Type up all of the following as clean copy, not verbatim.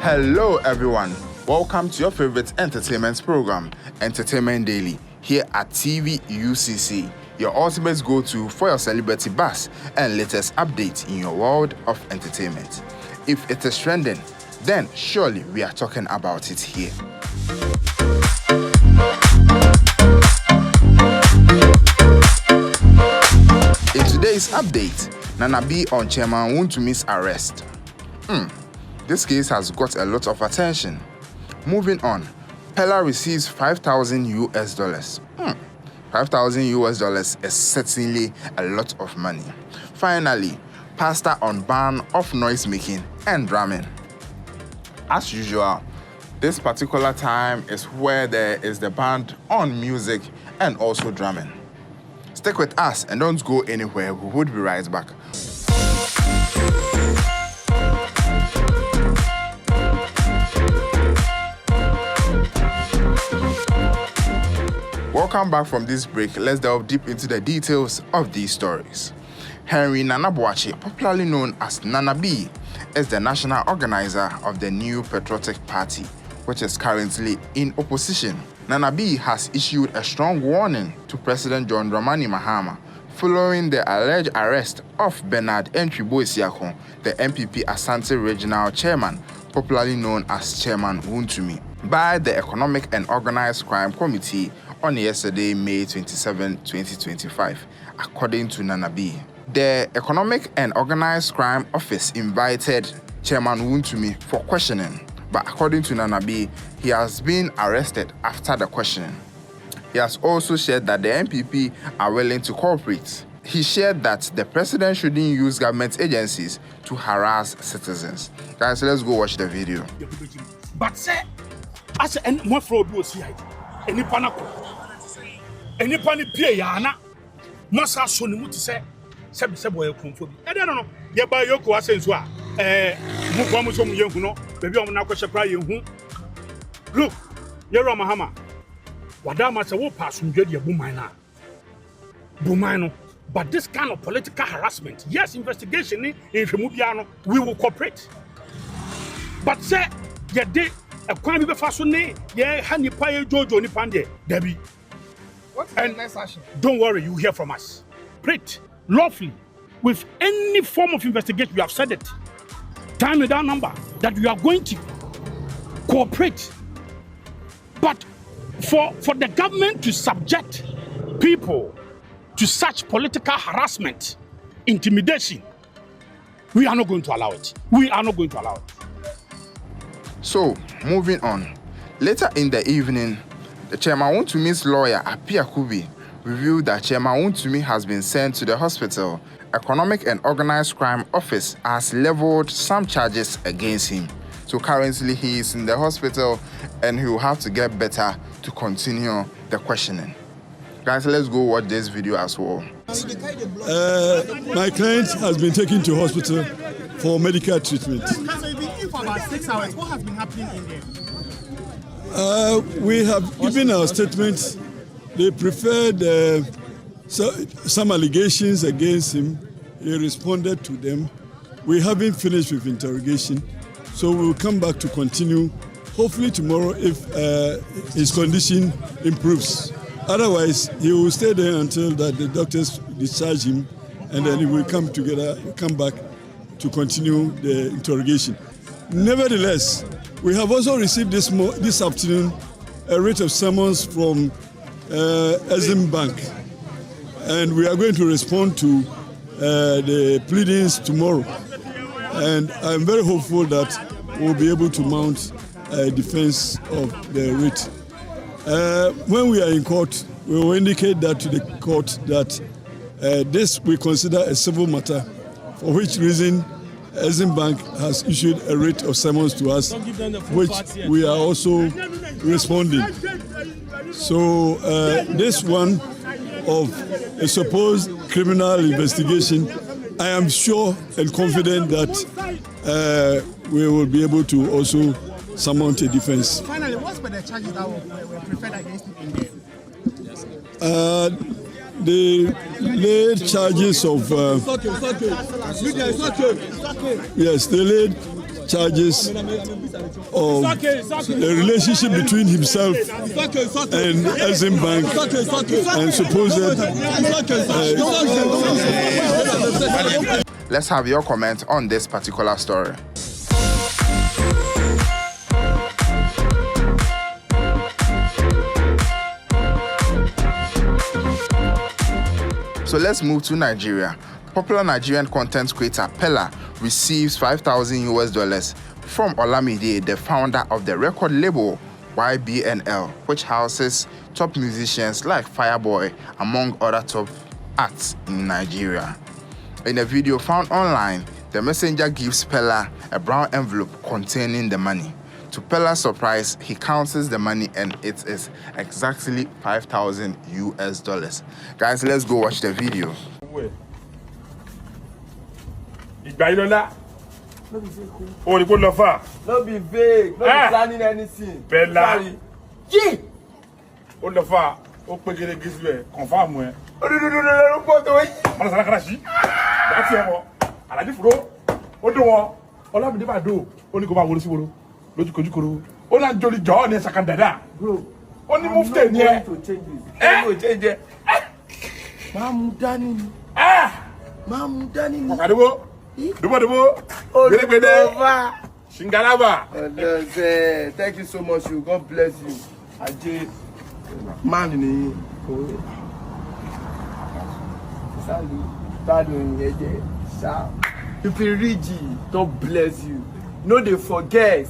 Hello everyone, welcome to your favorite entertainment program, Entertainment Daily, here at TV UCC, your ultimate go-to for your celebrity buzz and latest updates in your world of entertainment. If it is trending, then surely we are talking about it here. In today's update, Nana B on Chairman Wontumi's arrest. This case has got a lot of attention. Moving on, Peller receives $5,000. $5,000 is certainly a lot of money. Finally, pastor on ban of noise making and drumming. As usual, this particular time is where there is the ban on music and also drumming. Stick with us and don't go anywhere. We would be right back. Welcome back from this break. Let's delve deep into the details of these stories. Henry Nana Boakye, popularly known as Nana B, is the national organizer of the New Patriotic Party, which is currently in opposition. Nana B has issued a strong warning to President John Dramani Mahama following the alleged arrest of Bernard Entry-Boisiakon, the MPP Asante Regional Chairman, popularly known as Chairman Wontumi, by the Economic and Organized Crime Committee on yesterday, May 27, 2025, according to Nana B. The Economic and Organized Crime Office invited Chairman Wontumi for questioning, but according to Nana B, he has been arrested after the questioning. He has also shared that the MPP are willing to cooperate. He shared that the president shouldn't use government agencies to harass citizens. Guys, let's go watch the video. But say, as any more fraud was here, any panaco, any panic piana, must have shown to say, Sebo Confu. I don't know, you buy your coasins, Mukamusum Yokuno, maybe I'm not going to you. Look, you're a Mahama. Wadama say, what pass from Jedia Bumano. But this kind of political harassment, yes, investigation in Remubiano, we will cooperate. But say, yeah, they a crime be fastened, yeah, honey pie Jojo Nipande, Debbie. What's the next action? Don't worry, you hear from us. Operate lawfully with any form of investigation. We have said it. Time with that number that we are going to cooperate. But for the government to subject people to such political harassment, intimidation, we are not going to allow it. We are not going to allow it. So, moving on. Later in the evening, the Chairman Wontumi's lawyer, Apia Kubi, revealed that Chairman Wontumi has been sent to the hospital. Economic and Organized Crime Office has leveled some charges against him. So currently he is in the hospital and he will have to get better to continue the questioning. Guys, let's go watch this video as well. My client has been taken to hospital for medical treatment. So you've been in for about 6 hours. What has been happening in there? We have given our statement. They preferred some allegations against him. He responded to them. We haven't finished with interrogation, so we'll come back to continue, hopefully tomorrow if his condition improves. Otherwise, he will stay there until that the doctors discharge him, and then he will come back to continue the interrogation. Nevertheless, we have also received this afternoon a writ of summons from Exim Bank, and we are going to respond to the pleadings tomorrow. And I'm very hopeful that we'll be able to mount a defense of the writ. When we are in court, we will indicate that to the court that this we consider a civil matter, for which reason Exim Bank has issued a writ of summons to us, which we are also responding. So this one of a supposed criminal investigation, I am sure and confident that we will be able to also surmount a defense. Finally, what were the charges that were preferred against him in there? The laid charges of yes, they laid charges of the relationship between himself and Exim Bank and supposed. Let's have your comment on this particular story. So let's move to Nigeria. Popular Nigerian content creator Peller receives $5,000 from Olamide, the founder of the record label YBNL, which houses top musicians like Fireboy, among other top acts in Nigeria. In a video found online, the messenger gives Peller a brown envelope containing the money. To Peller's surprise, he counts the money and it is exactly $5,000. Guys, let's go watch the video. No be vague, no be planning anything. Peller. On the far, on peut que les guises confirme moi. On s'en a craché. That's it. À la différence, on doit, on l'a mis pas d'eau. On est comme à voler sur l'eau. L'autre du coro. On a joli jaune et ça candada. Bro, on est moufté nie. To change this. Mamu Dani. Mamu Dani. Adebo. Debo. Bede. Shingalaba. Thank you so much. God bless you. Ajay. Man ni. You feel rich. God bless you. No, they forget.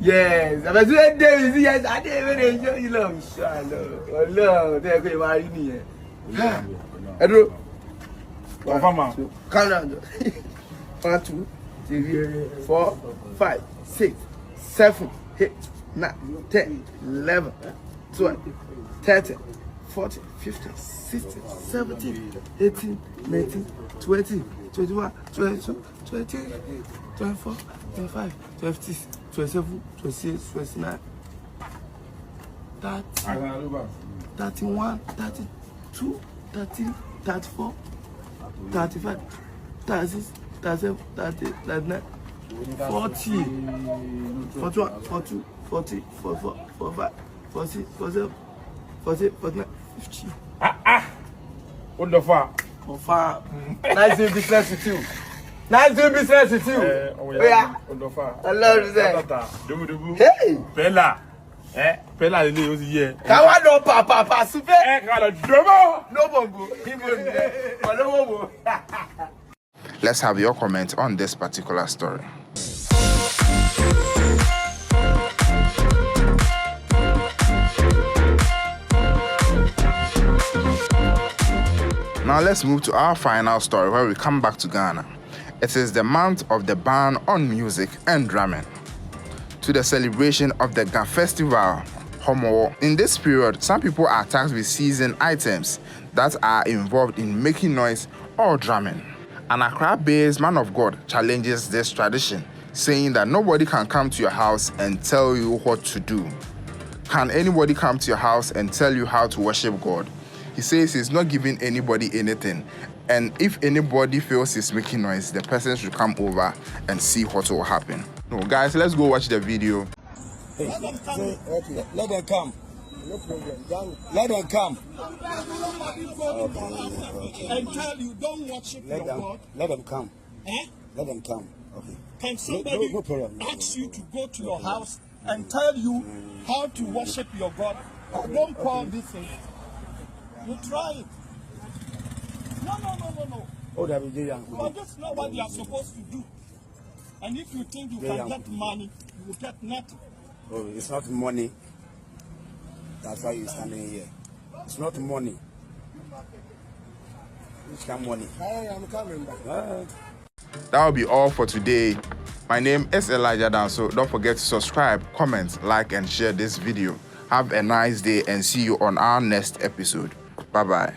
Yes. I was doing days. Yes, I didn't even enjoy you. Love, inshallah. Allah, they're going to marry me. Hello. Come on. 1, 2, 3, 4, 5, 6, 7, 8, 9, 10, 11, 12, 13, 14, 15, 16, 17, 18, 19, 20, 21, 22, 23, 24, 25, 26, 27, 28, 29, 30, 31, 32, 33, 34, 35, 36, 37, 38, 39, 40, 41, 42, 43, 44, 45, 46, 47, 48, 49, 50. On the far. Nice doing business with you. Nice doing business with you. Yeah. On the far. I love you, sir. Hey. Peller. Peller is here. Kawa no papa super. No bongo. Let's have your comment on this particular story. Now let's move to our final story where we come back to Ghana. It is the month of the ban on music and drumming to the celebration of the Ghana Festival. In this period, some people are tasked with seizing items that are involved in making noise or drumming. An Accra-based man of God challenges this tradition, saying that nobody can come to your house and tell you what to do. Can anybody come to your house and tell you how to worship God? He says he's not giving anybody anything, and if anybody feels he's making noise, the person should come over and see what will happen. No, guys, let's go watch the video. Hey, okay, let them come. No problem. Let them come. Okay. And tell you don't worship your God. Let them come. Eh? Let them come. Okay. Can somebody no problem. ask you to go to your house and tell you how to worship your God? Don't call this thing. You try it. No. Oh, that will be young. But that's not what you are supposed to do. And if you think you can get money, you will get nothing. Oh, it's not money. That's why you're standing here. It's not money. It's not money. I'm coming back. That will be all for today. My name is Elijah Dan, so don't forget to subscribe, comment, like, and share this video. Have a nice day and see you on our next episode. Bye-bye.